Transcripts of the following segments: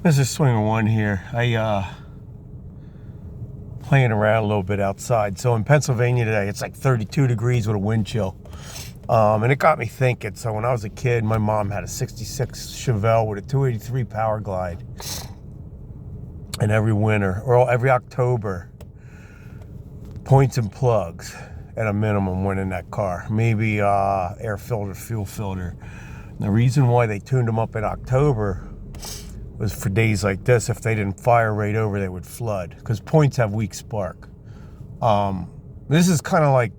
Mr. Swinger One here. Playing around a little bit outside. So in Pennsylvania today, it's like 32 degrees with a wind chill. And it got me thinking. So when I was a kid, my mom had a 66 Chevelle with a 283 Power Glide. And every winter, or every October, points and plugs at a minimum went in that car. Maybe air filter, fuel filter. And the reason why they tuned them up in October was for days like this. If they didn't fire right over, they would flood, because points have weak spark. This is kind of like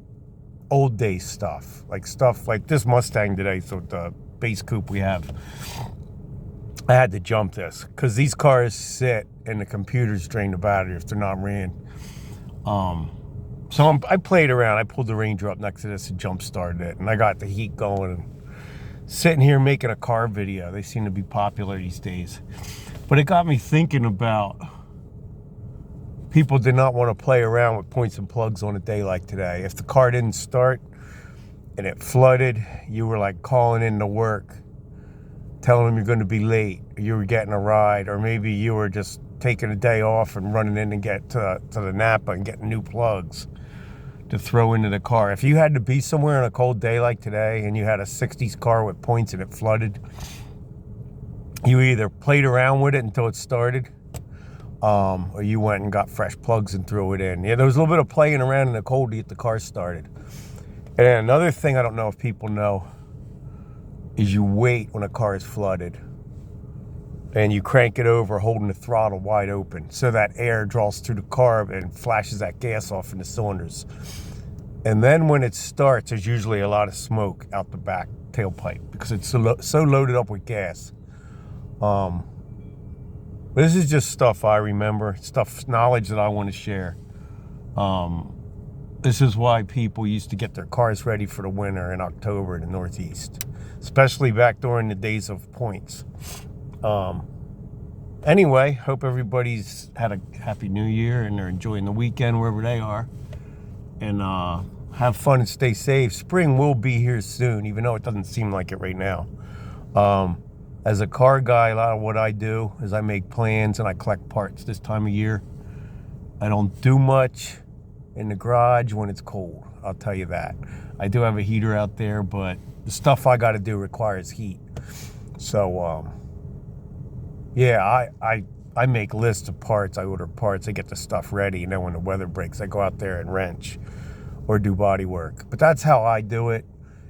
old day stuff like this Mustang today. So the base coupe we have, I had to jump this because these cars sit and the computers drain the battery if they're not ran. So I played around. I pulled the Ranger up next to this and jump started it, and I got the heat going and sitting here making a car video. They seem to be popular these days. But it got me thinking about people did not want to play around with points and plugs on a day like today. If the car didn't start and it flooded, you were like calling in to work, telling them you're going to be late, or you were getting a ride, or maybe you were just taking a day off and running in and get to the Napa and getting new plugs to throw into the car. If you had to be somewhere on a cold day like today and you had a 60s car with points and it flooded, you either played around with it until it started, or you went and got fresh plugs and threw it in. Yeah, there was a little bit of playing around in the cold to get the car started. And another thing I don't know if people know is you wait when a car is flooded and you crank it over holding the throttle wide open so that air draws through the carb and flashes that gas off in the cylinders. And then when it starts, there's usually a lot of smoke out the back tailpipe because it's so loaded up with gas. This is just stuff I remember, knowledge that I want to share. This is why people used to get their cars ready for the winter in October in the Northeast, especially back during the days of points. Anyway, hope everybody's had a happy new year and they're enjoying the weekend wherever they are. And have fun and stay safe. Spring will be here soon, even though it doesn't seem like it right now. As a car guy, a lot of what I do is I make plans and I collect parts this time of year. I don't do much in the garage when it's cold, I'll tell you that. I do have a heater out there, but the stuff I got to do requires heat. So, yeah, I make lists of parts. I order parts. I get the stuff ready. And then when the weather breaks, I go out there and wrench or do body work. But that's how I do it.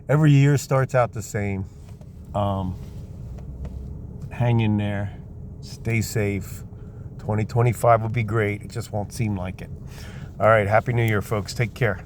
Every year starts out the same. Hang in there. Stay safe. 2025 will be great. It just won't seem like it. All right. Happy New Year, folks. Take care.